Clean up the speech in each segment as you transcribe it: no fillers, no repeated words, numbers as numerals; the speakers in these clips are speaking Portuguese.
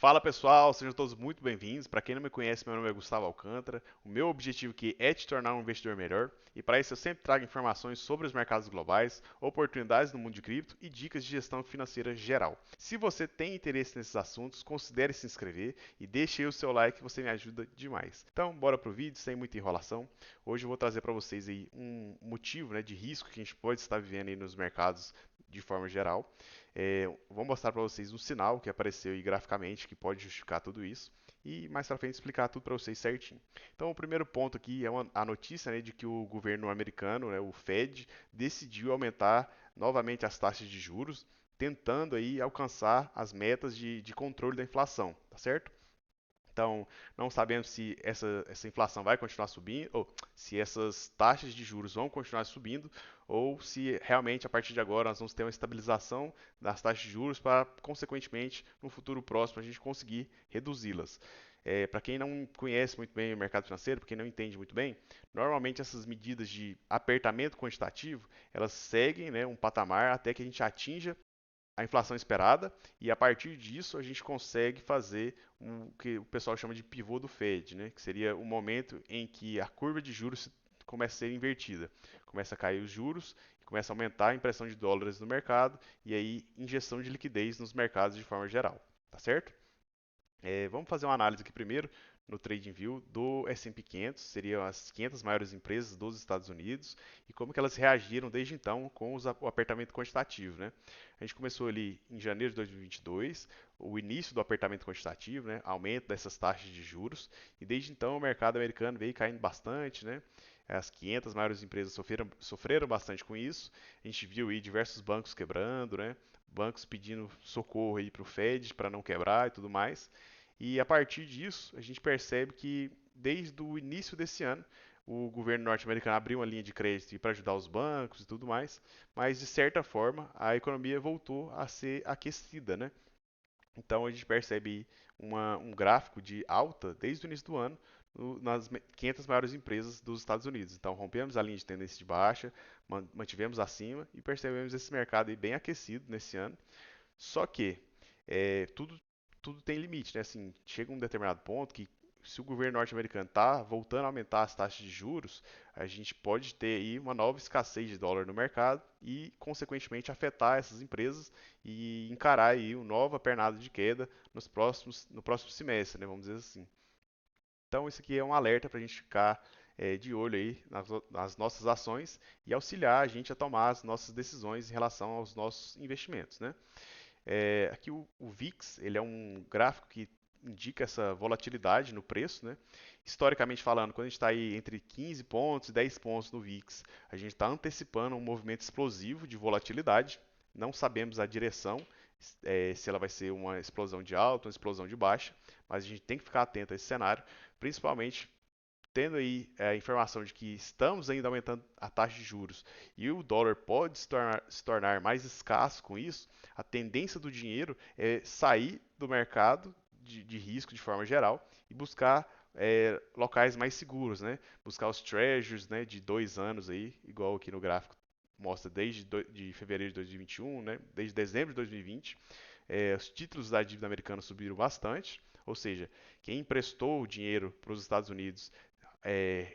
Fala pessoal, sejam todos muito bem-vindos. Para quem não me conhece, meu nome é Gustavo Alcântara. O meu objetivo aqui é te tornar um investidor melhor e para isso eu sempre trago informações sobre os mercados globais, oportunidades no mundo de cripto e dicas de gestão financeira geral. Se você tem interesse nesses assuntos, considere se inscrever e deixe aí o seu like, que você me ajuda demais. Então, bora pro vídeo, sem muita enrolação. Hoje eu vou trazer para vocês aí um motivo, de risco que a gente pode estar vivendo aí nos mercados de forma geral. Vou mostrar para vocês um sinal que apareceu aí graficamente que pode justificar tudo isso e mais para frente explicar tudo para vocês certinho. Então, o primeiro ponto aqui é a notícia, de que o governo americano, o Fed, decidiu aumentar novamente as taxas de juros, tentando aí alcançar as metas de controle da inflação, tá certo? Então, não sabemos se essa inflação vai continuar subindo, ou se essas taxas de juros vão continuar subindo, ou se realmente a partir de agora nós vamos ter uma estabilização das taxas de juros para, consequentemente, no futuro próximo a gente conseguir reduzi-las. Para quem não conhece muito bem o mercado financeiro, para quem não entende muito bem, normalmente essas medidas de apertamento quantitativo, elas seguem, um patamar até que a gente atinja a inflação esperada e a partir disso a gente consegue fazer o que o pessoal chama de pivô do Fed, que seria o momento em que a curva de juros começa a ser invertida, começa a cair os juros, começa a aumentar a impressão de dólares no mercado e aí injeção de liquidez nos mercados de forma geral, tá certo? Vamos fazer uma análise aqui primeiro no TradingView do S&P 500, seriam as 500 maiores empresas dos Estados Unidos e como que elas reagiram desde então com o apertamento quantitativo, A gente começou ali em janeiro de 2022, o início do apertamento quantitativo, aumento dessas taxas de juros e desde então o mercado americano veio caindo bastante, As 500 maiores empresas sofreram bastante com isso. A gente viu aí diversos bancos quebrando, Bancos pedindo socorro aí para o Fed para não quebrar e tudo mais. E a partir disso, a gente percebe que desde o início desse ano, o governo norte-americano abriu uma linha de crédito para ajudar os bancos e tudo mais, mas de certa forma a economia voltou a ser aquecida, Então a gente percebe um gráfico de alta desde o início do ano nas 500 maiores empresas dos Estados Unidos. Então rompemos a linha de tendência de baixa, mantivemos acima e percebemos esse mercado aí bem aquecido nesse ano. Só que tudo tem limite, Assim, chega um determinado ponto que se o governo norte-americano está voltando a aumentar as taxas de juros, a gente pode ter aí uma nova escassez de dólar no mercado e, consequentemente, afetar essas empresas e encarar aí uma nova pernada de queda no próximo semestre, Vamos dizer assim. Então, isso aqui é um alerta para a gente ficar de olho aí nas nossas ações e auxiliar a gente a tomar as nossas decisões em relação aos nossos investimentos, Aqui o VIX, ele é um gráfico que indica essa volatilidade no preço, Historicamente falando, quando a gente está aí entre 15 pontos e 10 pontos no VIX, a gente está antecipando um movimento explosivo de volatilidade. Não sabemos a direção, se ela vai ser uma explosão de alta, uma explosão de baixa, mas a gente tem que ficar atento a esse cenário, principalmente tendo aí a informação de que estamos ainda aumentando a taxa de juros e o dólar pode se tornar mais escasso com isso, a tendência do dinheiro é sair do mercado de risco de forma geral e buscar locais mais seguros, Buscar os treasuries, de 2 anos aí, igual aqui no gráfico mostra desde de fevereiro de 2021, Desde dezembro de 2020. Os títulos da dívida americana subiram bastante, ou seja, quem emprestou o dinheiro para os Estados Unidos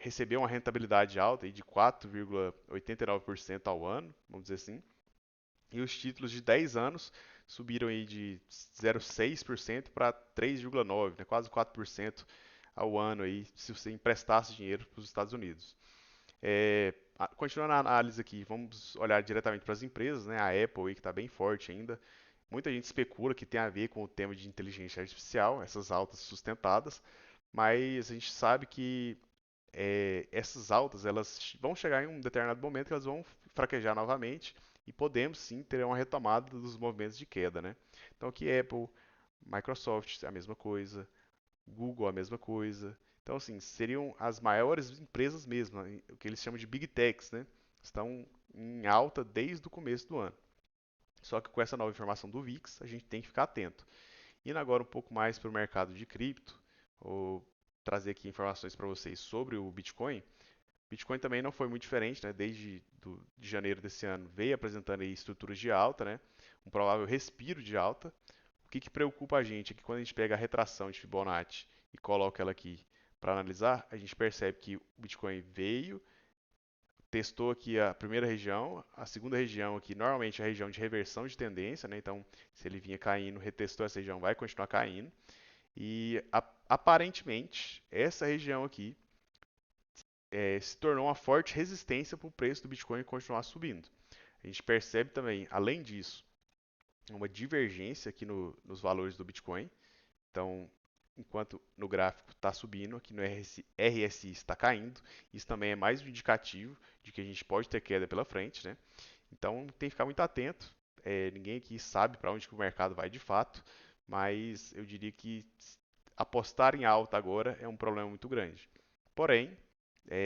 recebeu uma rentabilidade alta aí de 4,89% ao ano, vamos dizer assim, e os títulos de 10 anos subiram aí de 0,6% para 3,9%, quase 4% ao ano aí, se você emprestasse dinheiro para os Estados Unidos. Continuando a análise aqui, vamos olhar diretamente para as empresas, A Apple aí que está bem forte ainda. Muita gente especula que tem a ver com o tema de inteligência artificial, essas altas sustentadas, mas a gente sabe que essas altas elas vão chegar em um determinado momento que elas vão fraquejar novamente e podemos sim ter uma retomada dos movimentos de queda, Então aqui Apple, Microsoft a mesma coisa, Google a mesma coisa. Então assim, seriam as maiores empresas mesmo, o que eles chamam de Big Techs, Estão em alta desde o começo do ano. Só que com essa nova informação do VIX, a gente tem que ficar atento. Indo agora um pouco mais para o mercado de cripto, vou trazer aqui informações para vocês sobre o Bitcoin. Bitcoin também não foi muito diferente, Desde de janeiro desse ano veio apresentando aí estruturas de alta, Um provável respiro de alta. O que preocupa a gente é que quando a gente pega a retração de Fibonacci e coloca ela aqui para analisar, a gente percebe que o Bitcoin veio, testou aqui a primeira região, a segunda região aqui, normalmente é a região de reversão de tendência, né? Então, se ele vinha caindo, retestou essa região, vai continuar caindo. E aparentemente, essa região aqui se tornou uma forte resistência para o preço do Bitcoin continuar subindo. A gente percebe também, além disso, uma divergência aqui nos valores do Bitcoin. Então, enquanto no gráfico está subindo, aqui no RSI está caindo. Isso também é mais um indicativo de que a gente pode ter queda pela frente, né? Então, tem que ficar muito atento. Ninguém aqui sabe para onde que o mercado vai de fato, mas eu diria que apostar em alta agora é um problema muito grande. Porém,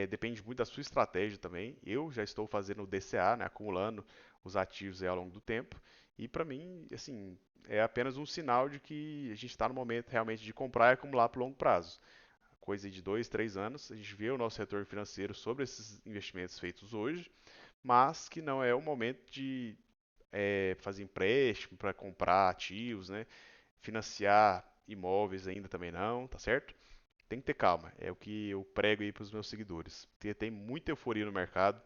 depende muito da sua estratégia também. Eu já estou fazendo o DCA, né, acumulando os ativos ao longo do tempo. E para mim, assim, é apenas um sinal de que a gente está no momento realmente de comprar e acumular por longo prazo. Coisa de 2, 3 anos, a gente vê o nosso retorno financeiro sobre esses investimentos feitos hoje, mas que não é o momento de fazer empréstimo para comprar ativos, né? Financiar imóveis ainda também não, tá certo? Tem que ter calma, é o que eu prego aí para os meus seguidores. Tem muita euforia no mercado,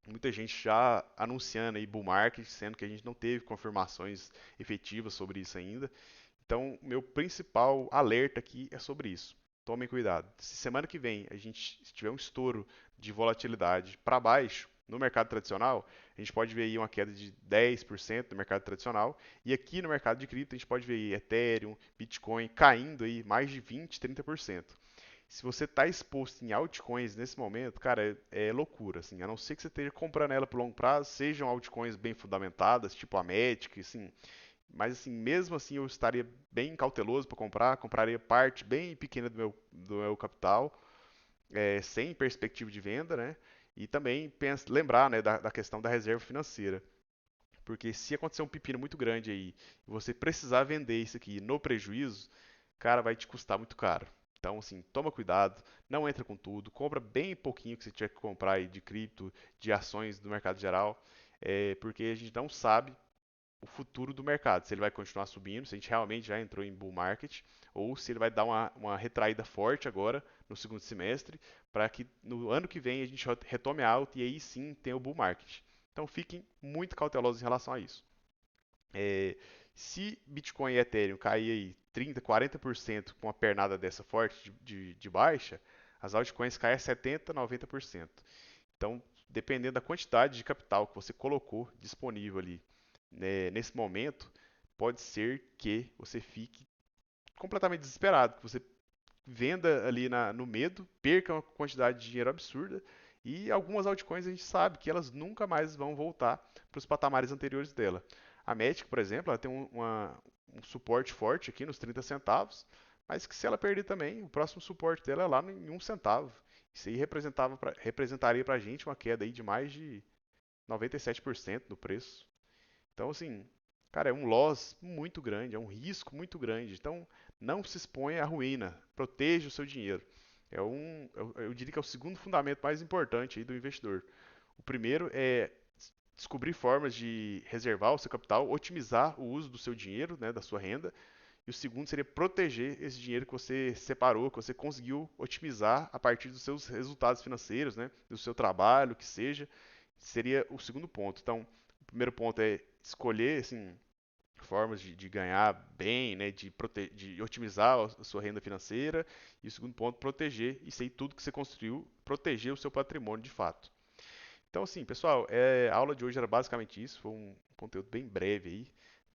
muita gente já anunciando aí bull market, sendo que a gente não teve confirmações efetivas sobre isso ainda. Então, meu principal alerta aqui é sobre isso. Tomem cuidado. Se semana que vem a gente tiver um estouro de volatilidade para baixo no mercado tradicional, a gente pode ver aí uma queda de 10% no mercado tradicional. E aqui no mercado de cripto a gente pode ver aí Ethereum, Bitcoin caindo aí mais de 20, 30%. Se você está exposto em altcoins nesse momento, cara, é loucura, assim, a não ser que você esteja comprando ela por longo prazo, sejam altcoins bem fundamentadas, tipo a Matic, assim, mas assim, mesmo assim eu estaria bem cauteloso para comprar, compraria parte bem pequena do meu capital, sem perspectiva de venda, né? E também lembrar, né, da questão da reserva financeira. Porque se acontecer um pepino muito grande aí e você precisar vender isso aqui no prejuízo, cara, vai te custar muito caro. Então, assim, toma cuidado, não entra com tudo, compra bem pouquinho que você tiver que comprar aí de cripto, de ações do mercado geral, porque a gente não sabe o futuro do mercado, se ele vai continuar subindo, se a gente realmente já entrou em bull market, ou se ele vai dar uma retraída forte agora no segundo semestre, para que no ano que vem a gente retome a alta e aí sim tenha o bull market. Então fiquem muito cautelosos em relação a isso. É, se Bitcoin e Ethereum cair aí 30, 40% com uma pernada dessa forte de baixa, as altcoins caem a 70, 90%. Então, dependendo da quantidade de capital que você colocou disponível ali, né, nesse momento, pode ser que você fique completamente desesperado, que você venda ali no medo, perca uma quantidade de dinheiro absurda e algumas altcoins a gente sabe que elas nunca mais vão voltar para os patamares anteriores dela. A Matic, por exemplo, ela tem um suporte forte aqui nos 30 centavos, mas que se ela perder também, o próximo suporte dela é lá em 1 centavo. Isso aí representaria para a gente uma queda aí de mais de 97% do preço. Então, assim, cara, é um loss muito grande, é um risco muito grande. Então, não se exponha à ruína, proteja o seu dinheiro. Eu diria que é o segundo fundamento mais importante aí do investidor. O primeiro é descobrir formas de reservar o seu capital, otimizar o uso do seu dinheiro, né, da sua renda. E o segundo seria proteger esse dinheiro que você separou, que você conseguiu otimizar a partir dos seus resultados financeiros, né, do seu trabalho, que seja. Seria o segundo ponto. Então, o primeiro ponto é escolher assim, formas de ganhar bem, né, de otimizar a sua renda financeira. E o segundo ponto, proteger isso aí tudo que você construiu, proteger o seu patrimônio de fato. Então, assim, pessoal, a aula de hoje era basicamente isso. Foi um conteúdo bem breve aí.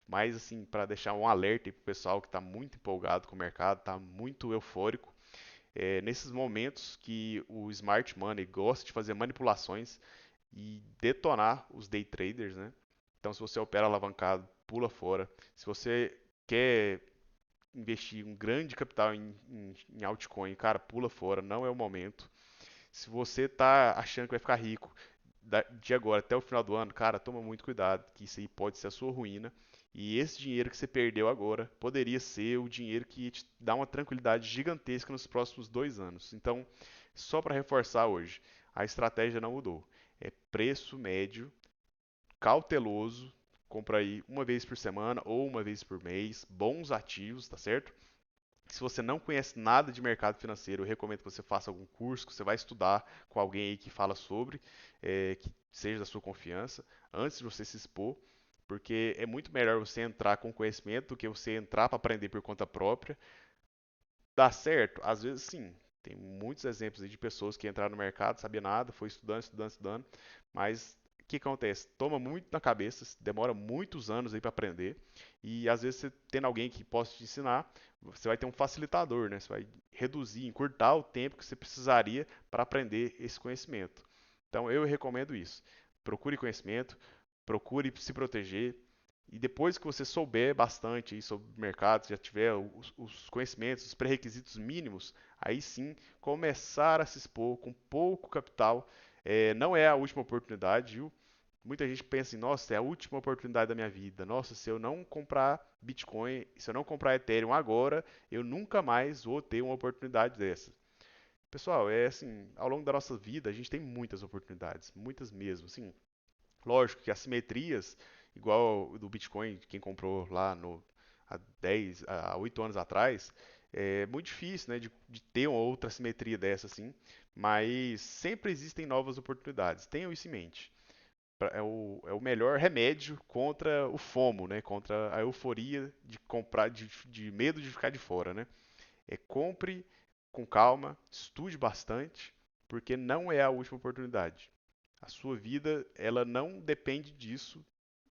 Mas, assim, para deixar um alerta aí pro pessoal que está muito empolgado com o mercado, está muito eufórico. Nesses momentos que o smart money gosta de fazer manipulações e detonar os day traders, né? Então, se você opera alavancado, pula fora. Se você quer investir um grande capital em altcoin, cara, pula fora, não é o momento. Se você está achando que vai ficar rico de agora até o final do ano, cara, toma muito cuidado, que isso aí pode ser a sua ruína. E esse dinheiro que você perdeu agora poderia ser o dinheiro que te dá uma tranquilidade gigantesca nos próximos 2 anos. Então, só para reforçar hoje, a estratégia não mudou. É preço médio, cauteloso, compra aí uma vez por semana ou uma vez por mês, bons ativos, tá certo? Se você não conhece nada de mercado financeiro, eu recomendo que você faça algum curso, que você vai estudar com alguém aí que fala sobre, que seja da sua confiança, antes de você se expor, porque é muito melhor você entrar com conhecimento do que você entrar para aprender por conta própria. Dá certo? Às vezes sim. Tem muitos exemplos aí de pessoas que entraram no mercado, sabia nada, foi estudando, estudando, estudando, mas o que acontece? Toma muito na cabeça, demora muitos anos aí para aprender, e às vezes você tendo alguém que possa te ensinar, você vai ter um facilitador, né? Você vai reduzir, encurtar o tempo que você precisaria para aprender esse conhecimento. Então eu recomendo isso. Procure conhecimento, procure se proteger, e depois que você souber bastante aí sobre o mercado, já tiver os conhecimentos, os pré-requisitos mínimos, aí sim começar a se expor com pouco capital. Não é a última oportunidade, viu? Muita gente pensa em, nossa, é a última oportunidade da minha vida. Nossa, se eu não comprar Bitcoin, se eu não comprar Ethereum agora, eu nunca mais vou ter uma oportunidade dessa. Pessoal, é assim, ao longo da nossa vida, a gente tem muitas oportunidades, muitas mesmo. Assim, lógico que assimetrias, igual do Bitcoin, quem comprou lá há 10, há 8 anos atrás, é muito difícil, né, de ter uma outra assimetria dessa assim, mas sempre existem novas oportunidades. Tenham isso em mente. É o melhor remédio contra o FOMO, né, contra a euforia de comprar, de medo de ficar de fora, né? Compre com calma, estude bastante, porque não é a última oportunidade. A sua vida, ela não depende disso.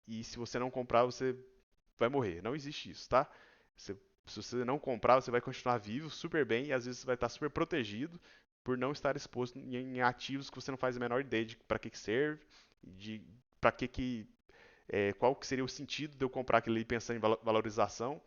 E se você não comprar, você vai morrer. Não existe isso, tá? Se você não comprar, você vai continuar vivo, super bem, e às vezes você vai estar super protegido por não estar exposto em ativos que você não faz a menor ideia de para que serve, de para qual que seria o sentido de eu comprar aquilo ali pensando em valorização.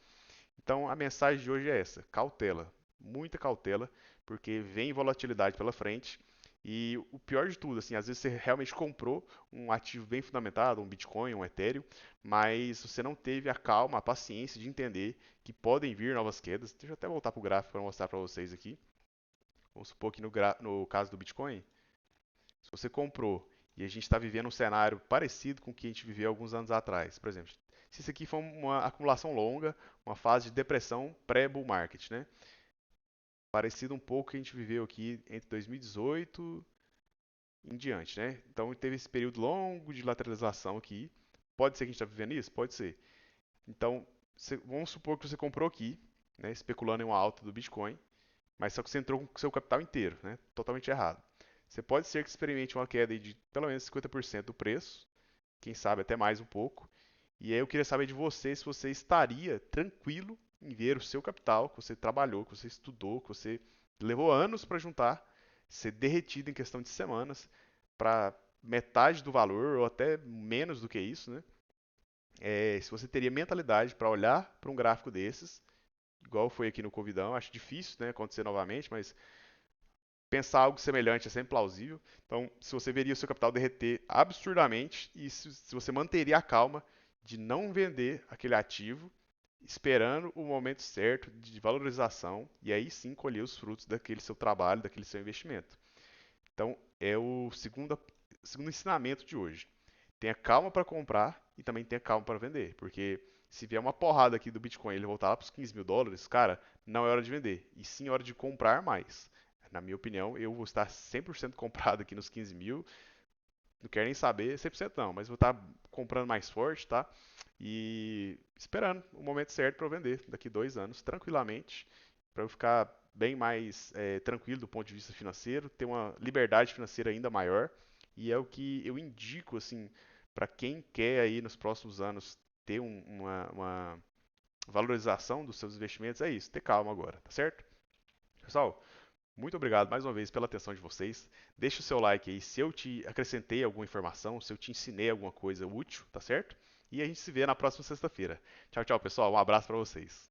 Então a mensagem de hoje é essa: cautela, muita cautela, porque vem volatilidade pela frente. E o pior de tudo, assim, às vezes você realmente comprou um ativo bem fundamentado, um Bitcoin, um Ethereum, mas você não teve a calma, a paciência de entender que podem vir novas quedas. Deixa eu até voltar para o gráfico para mostrar para vocês aqui. Vamos supor que no caso do Bitcoin, se você comprou e a gente está vivendo um cenário parecido com o que a gente viveu alguns anos atrás, por exemplo, se isso aqui for uma acumulação longa, uma fase de depressão pré-bull market, né? Parecido um pouco com o que a gente viveu aqui entre 2018 em diante, né? Então teve esse período longo de lateralização aqui. Pode ser que a gente está vivendo isso? Pode ser. Então, vamos supor que você comprou aqui, né, especulando em uma alta do Bitcoin, mas só que você entrou com o seu capital inteiro, né? Totalmente errado. Você pode ser que experimente uma queda aí de pelo menos 50% do preço, quem sabe até mais um pouco. E aí eu queria saber de você se você estaria tranquilo em ver o seu capital, que você trabalhou, que você estudou, que você levou anos para juntar, ser derretido em questão de semanas para metade do valor ou até menos do que isso, né? Se você teria mentalidade para olhar para um gráfico desses, igual foi aqui no Covidão, acho difícil, né, acontecer novamente, mas pensar algo semelhante é sempre plausível. Então, se você veria o seu capital derreter absurdamente e se você manteria a calma de não vender aquele ativo, esperando o momento certo de valorização e aí sim colher os frutos daquele seu trabalho, daquele seu investimento. Então, é o segundo ensinamento de hoje. Tenha calma para comprar e também tenha calma para vender, porque se vier uma porrada aqui do Bitcoin e ele voltar lá para os 15 mil dólares, cara, não é hora de vender, e sim hora de comprar mais. Na minha opinião, eu vou estar 100% comprado aqui nos 15 mil, não quero nem saber, 100% não, mas vou estar comprando mais forte, tá? E esperando o momento certo para eu vender, daqui 2 anos, tranquilamente, para eu ficar bem mais tranquilo do ponto de vista financeiro, ter uma liberdade financeira ainda maior, e é o que eu indico, assim, para quem quer aí nos próximos anos ter uma valorização dos seus investimentos, é isso, ter calma agora, tá certo? Pessoal, muito obrigado mais uma vez pela atenção de vocês. Deixe o seu like aí se eu te acrescentei alguma informação, se eu te ensinei alguma coisa útil, tá certo? E a gente se vê na próxima sexta-feira. Tchau, tchau, pessoal. Um abraço para vocês.